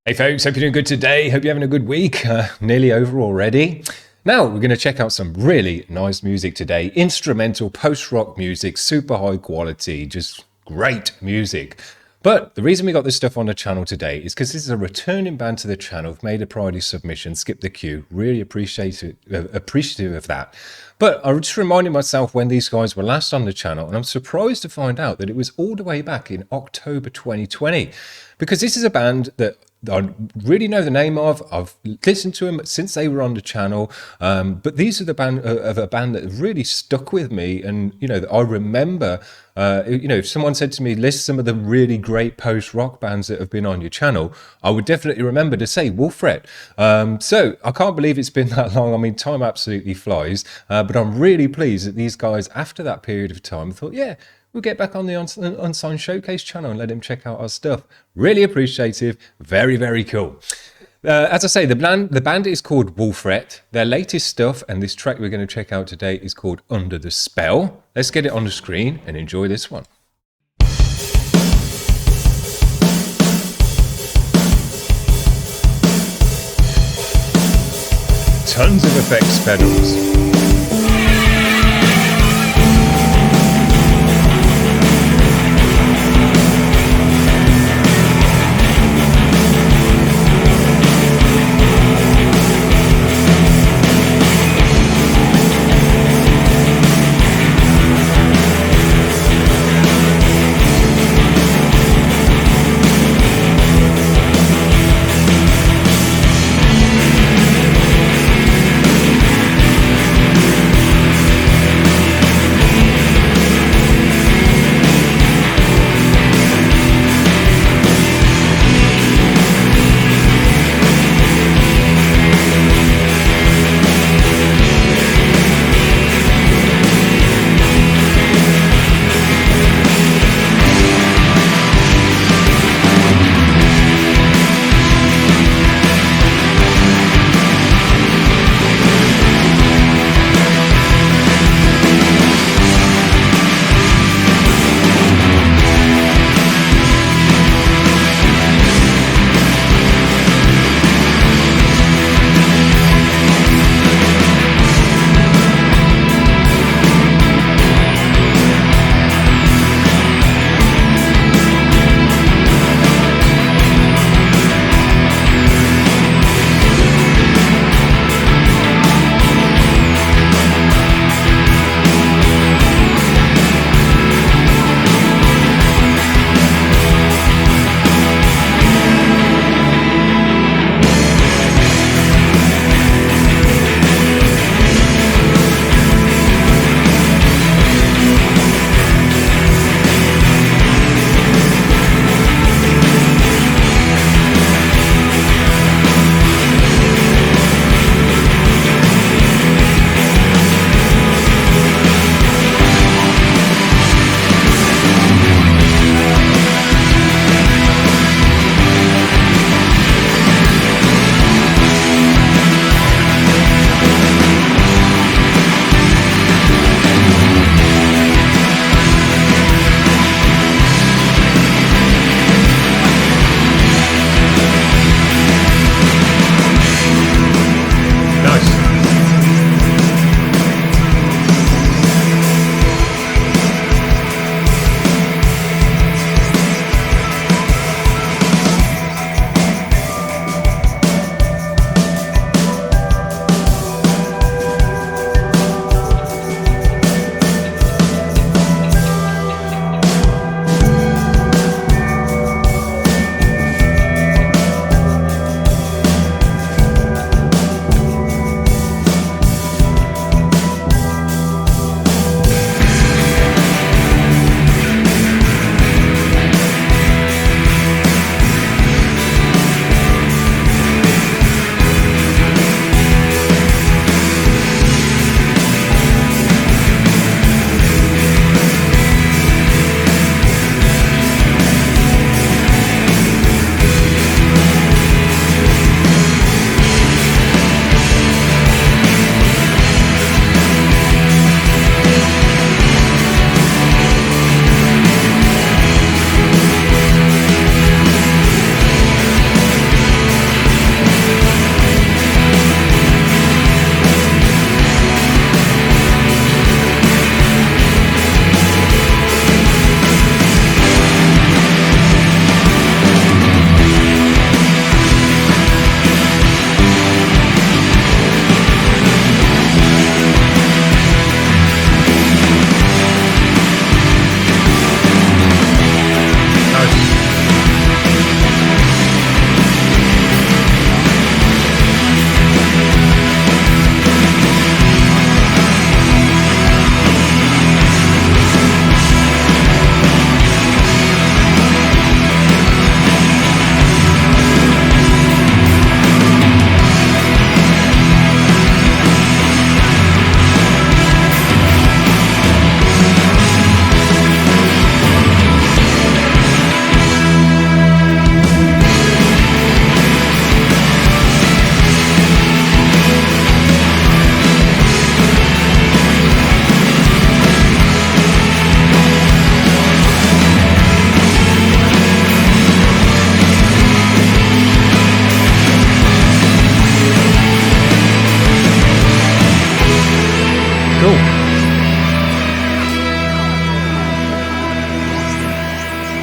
Hey folks, hope you're doing good today. Hope you're having a good week. Nearly over already. Now we're going to check out some really nice music today. Instrumental post-rock music, super high quality, just great music. But the reason we got this stuff on the channel today is because this is a returning band to the channel. We've made a priority submission, skip the queue. Really appreciative of that. But I was just reminding myself when these guys were last on the channel, and I'm surprised to find out that it was all the way back in October 2020. Because this is a band that I really know the name of. I've listened to them since they were on the channel, but these are the band of a band that really stuck with me, and I remember. If someone said to me, list some of the really great post-rock bands that have been on your channel, I would definitely remember to say Wolfredt. So I can't believe it's been that long. I mean, time absolutely flies, but I'm really pleased that these guys, after that period of time, thought, yeah, we'll get back on the Unsigned Showcase channel and let him check out our stuff. Really appreciative. Very, very cool. As I say, the band is called Wolfredt. Their latest stuff, and this track we're going to check out today, is called Under the Spell. Let's get it on the screen and enjoy this one. Tons of effects pedals.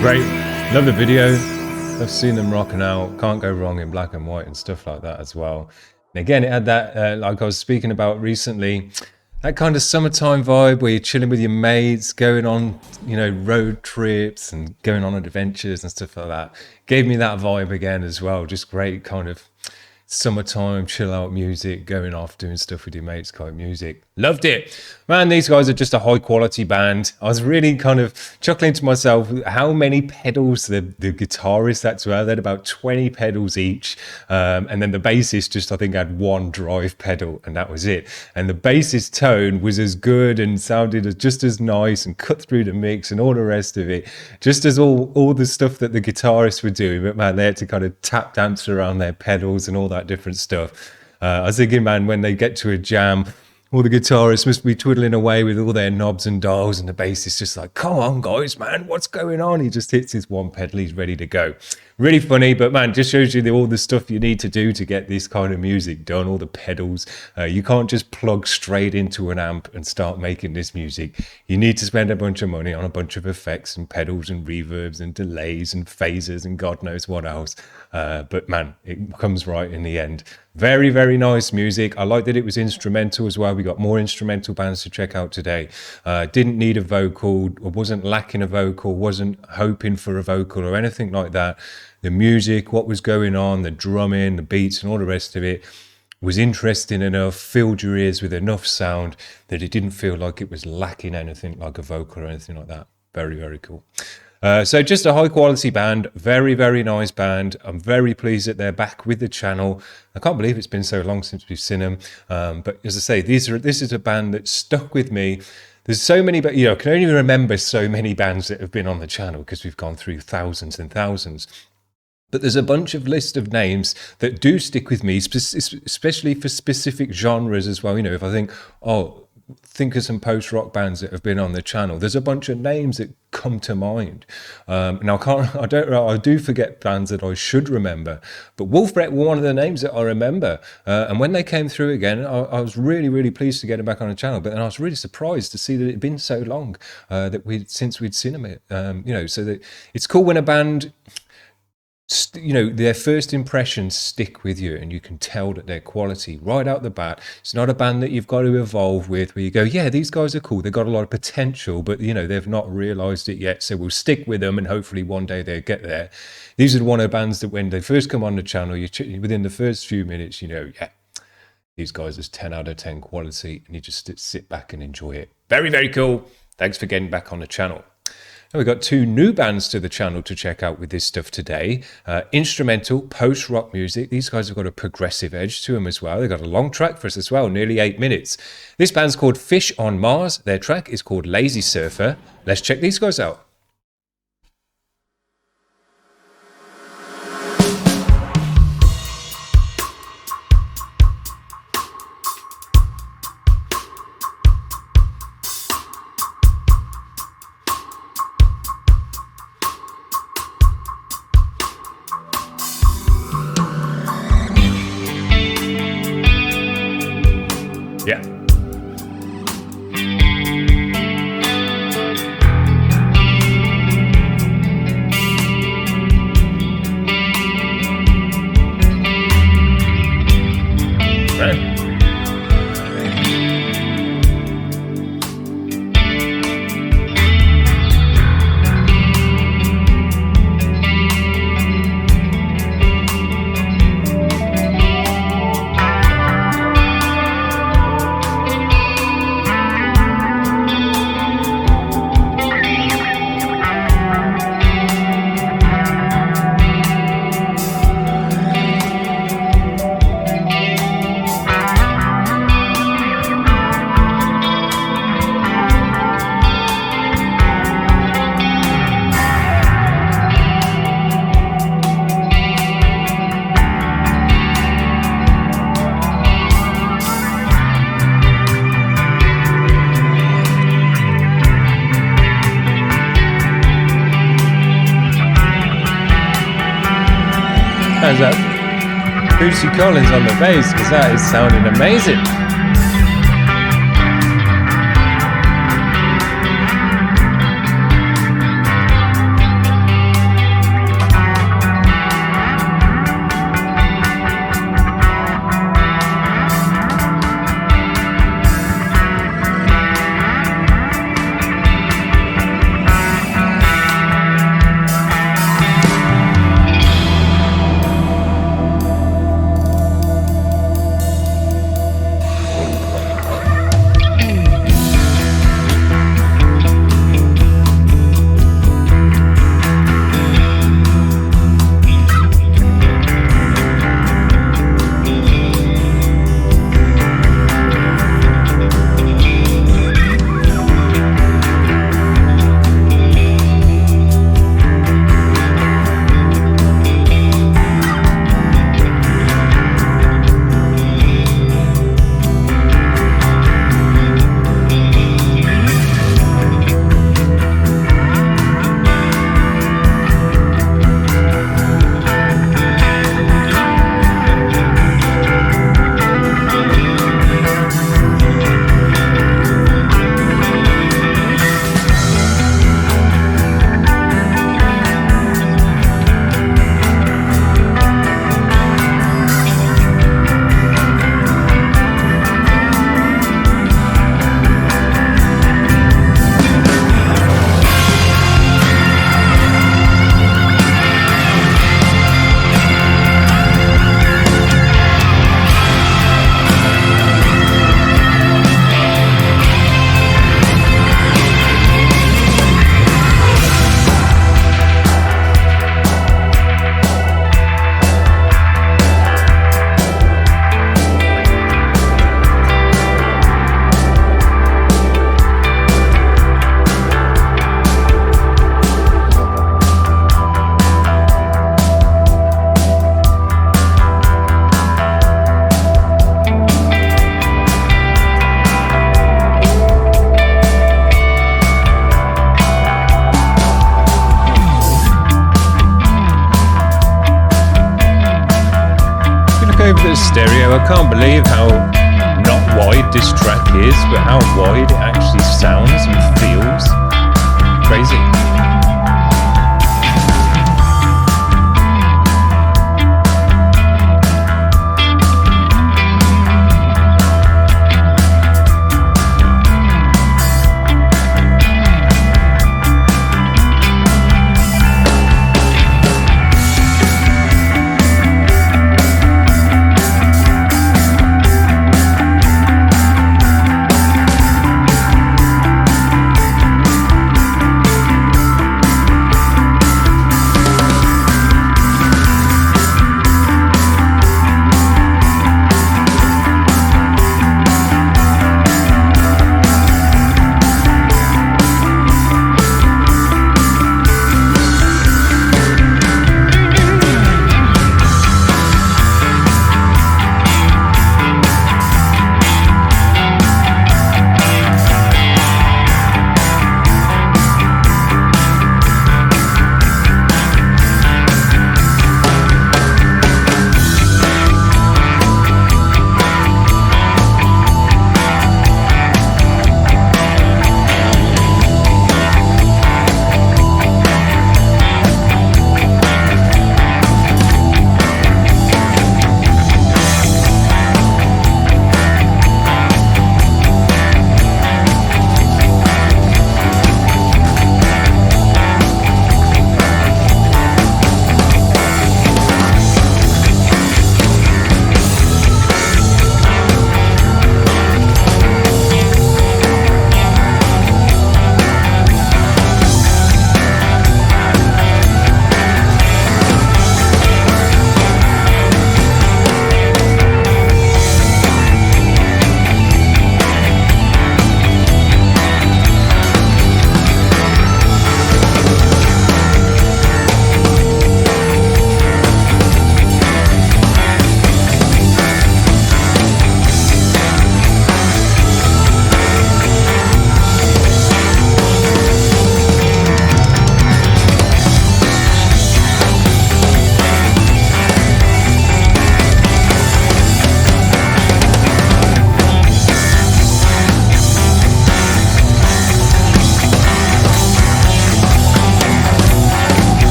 Great. Love the video. I've seen them rocking out. Can't go wrong in black and white and stuff like that as well. And again, it had that, like I was speaking about recently, that kind of summertime vibe where you're chilling with your mates, going on, road trips and going on adventures and stuff like that. Gave me that vibe again as well. Just great kind of summertime chill out music, going off doing stuff with your mates kind of music. Loved it. Man, these guys are just a high quality band. I was really kind of chuckling to myself how many pedals the guitarist had to have. They had about 20 pedals each, and then the bassist just I think had one drive pedal and that was it. And the bassist tone was as good and sounded just as nice and cut through the mix and all the rest of it, just as all the stuff that the guitarists were doing. But man, they had to kind of tap dance around their pedals and all that different stuff. I was thinking, man, when they get to a jam, all the guitarists must be twiddling away with all their knobs and dials, and the bassist just like, come on, guys, man, what's going on? He just hits his one pedal, he's ready to go. Really funny, but man, just shows you all the stuff you need to do to get this kind of music done, all the pedals. You can't just plug straight into an amp and start making this music. You need to spend a bunch of money on a bunch of effects and pedals and reverbs and delays and phasers and God knows what else. But man, it comes right in the end. Very, very nice music. I like that it was instrumental as well. We got more instrumental bands to check out today. Didn't need a vocal, or wasn't lacking a vocal, wasn't hoping for a vocal or anything like that. The music, what was going on, the drumming, the beats and all the rest of it was interesting enough, filled your ears with enough sound that it didn't feel like it was lacking anything like a vocal or anything like that. Very, very cool. So just a high quality band, very, very nice band. I'm very pleased that they're back with the channel. I can't believe it's been so long since we've seen them. But as I say, this is a band that stuck with me. There's so many, but I can only remember so many bands that have been on the channel because we've gone through thousands and thousands. But there's a bunch of list of names that do stick with me, especially for specific genres as well. If I think of some post-rock bands that have been on the channel, there's a bunch of names that come to mind. Now I do forget bands that I should remember, but Wolfredt were one of the names that I remember. And when they came through again, I was really, really pleased to get them back on the channel. But then I was really surprised to see that it'd been so long since we'd seen them. So that it's cool when a band, their first impressions stick with you and you can tell that they're quality right out the bat. It's not a band that you've got to evolve with where you go, yeah, these guys are cool, they've got a lot of potential, but they've not realized it yet, so we'll stick with them and hopefully one day they'll get there. These are one of the bands that when they first come on the channel, within the first few minutes, yeah, these guys are 10 out of 10 quality, and you just sit back and enjoy it. Very, very cool. Thanks for getting back on the channel. And we've got two new bands to the channel to check out with this stuff today. Instrumental, post-rock music. These guys have got a progressive edge to them as well. They've got a long track for us as well, nearly 8 minutes. This band's called Fish on Mars. Their track is called Lazy Surfer. Let's check these guys out. Yeah. Right. How's that? Bootsy Collins on the bass, because that is sounding amazing. the stereo. I can't believe how not wide this track is, but how wide it actually sounds and feels. Crazy.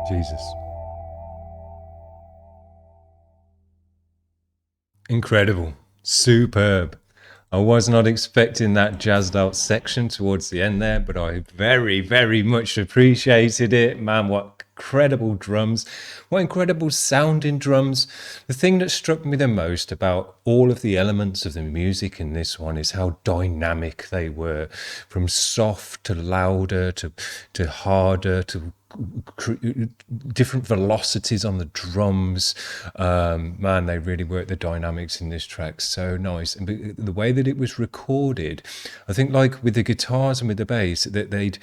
Jesus. Incredible. Superb. I was not expecting that jazzed out section towards the end there, but I very, very much appreciated it. Man, what incredible drums. What incredible sounding drums. The thing that struck me the most about all of the elements of the music in this one is how dynamic they were. From soft to louder to harder to different velocities on the drums. Man, they really worked the dynamics in this track so nice. And the way that it was recorded, I think like with the guitars and with the bass, that they'd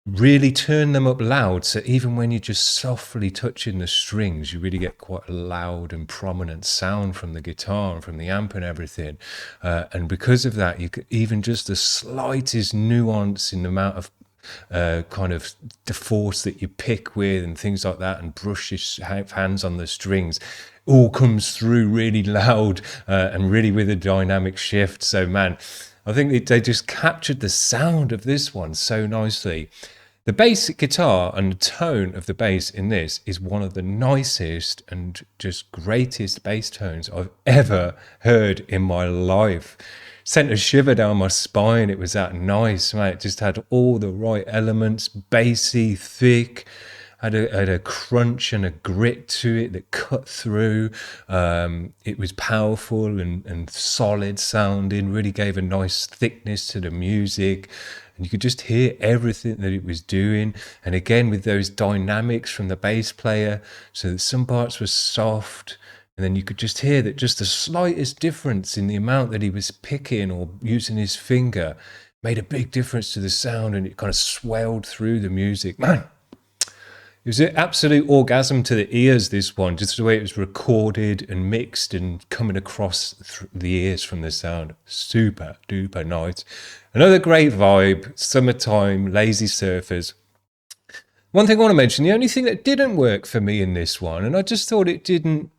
really turn them up loud, so even when you're just softly touching the strings, you really get quite a loud and prominent sound from the guitar and from the amp and everything. And because of that, you could, even just the slightest nuance in the amount of kind of the force that you pick with and things like that, and brush your hands on the strings, all comes through really loud and really with a dynamic shift. So man, I think they just captured the sound of this one so nicely. The basic guitar and the tone of the bass in this is one of the nicest and just greatest bass tones I've ever heard in my life. Sent a shiver down my spine. It was that nice, man. It just had all the right elements, bassy, thick, had a crunch and a grit to it that cut through. It was powerful and solid sounding, really gave a nice thickness to the music. And you could just hear everything that it was doing. And again, with those dynamics from the bass player, so that some parts were soft, and then you could just hear that just the slightest difference in the amount that he was picking or using his finger made a big difference to the sound, and it kind of swelled through the music. Man, it was an absolute orgasm to the ears, this one, just the way it was recorded and mixed and coming across the ears from the sound. Super duper nice. Another great vibe, summertime, lazy surfers. One thing I want to mention, the only thing that didn't work for me in this one, and I just thought it didn't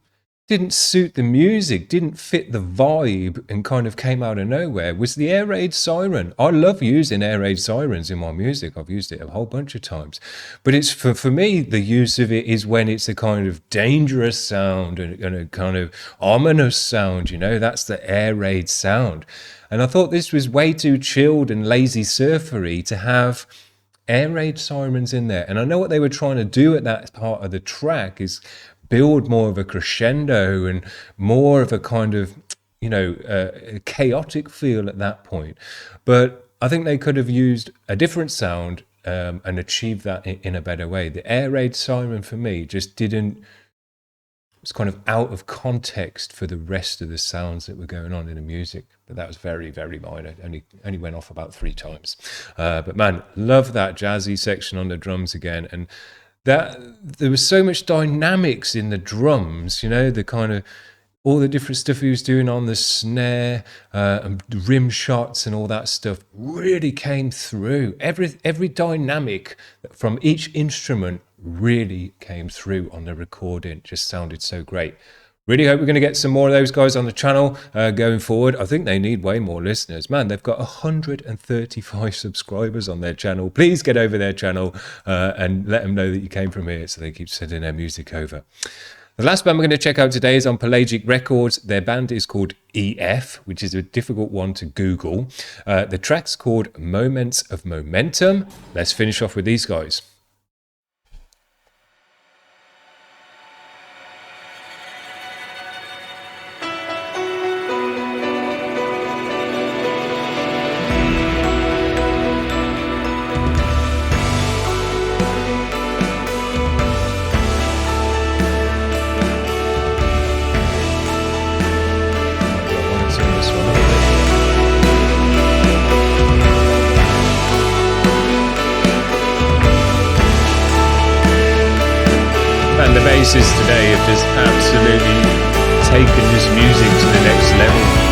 suit the music, didn't fit the vibe, and kind of came out of nowhere, was the air raid siren. I love using air raid sirens in my music. I've used it a whole bunch of times. But it's for me, the use of it is when it's a kind of dangerous sound and a kind of ominous sound, you know, that's the air raid sound. And I thought this was way too chilled and lazy surfery to have air raid sirens in there. And I know what they were trying to do at that part of the track is build more of a crescendo and more of a kind of, you know, a chaotic feel at that point. But I think they could have used a different sound and achieved that in a better way. The air raid siren for me just didn't, it's kind of out of context for the rest of the sounds that were going on in the music. But that was very, very minor. Only went off about 3 times. But man, love that jazzy section on the drums again. And that there was so much dynamics in the drums, you know, the kind of all the different stuff he was doing on the snare and rim shots and all that stuff really came through. Every dynamic from each instrument really came through on the recording. It just sounded so great. Really hope we're going to get some more of those guys on the channel going forward. I think they need way more listeners. Man, they've got 135 subscribers on their channel. Please get over their channel and let them know that you came from here so they keep sending their music over. The last band we're going to check out today is on Pelagic Records. Their band is called EF, which is a difficult one to Google. The track's called Moments of Momentum. Let's finish off with these guys. And the bassists today have just absolutely taken this music to the next level.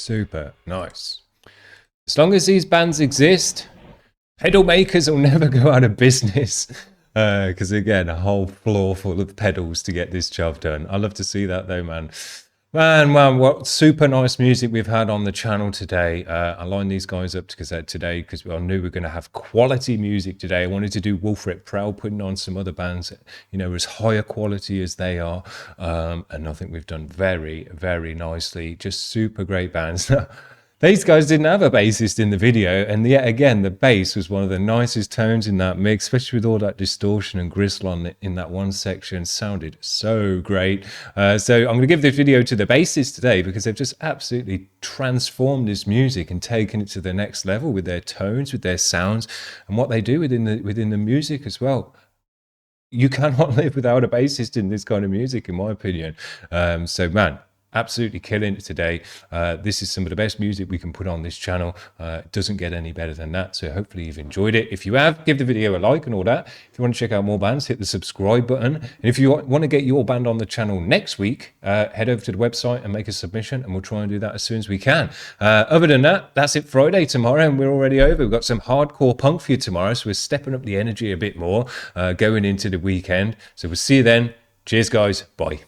Super nice. As long as these bands exist, pedal makers will never go out of business. Because again, a whole floor full of pedals to get this job done. I love to see that though, man. Man, what super nice music we've had on the channel today. I lined these guys up because I knew we were going to have quality music today. I wanted to do Wolfredt proud, putting on some other bands, as higher quality as they are. And I think we've done very, very nicely. Just super great bands. These guys didn't have a bassist in the video, and yet again, the bass was one of the nicest tones in that mix, especially with all that distortion and gristle on it in that one section. Sounded so great. So I'm going to give this video to the bassist today because they've just absolutely transformed this music and taken it to the next level with their tones, with their sounds, and what they do within the music as well. You cannot live without a bassist in this kind of music, in my opinion. So man, absolutely killing it today. This is some of the best music we can put on this channel. It doesn't get any better than that. So hopefully you've enjoyed it. If you have, give the video a like and all that. If you want to check out more bands, hit the subscribe button. And if you want to get your band on the channel next week, head over to the website and make a submission, and we'll try and do that as soon as we can. Other than that, that's it Friday tomorrow, and we're already over. We've got some hardcore punk for you tomorrow, so we're stepping up the energy a bit more going into the weekend. So we'll see you then. Cheers, guys. Bye.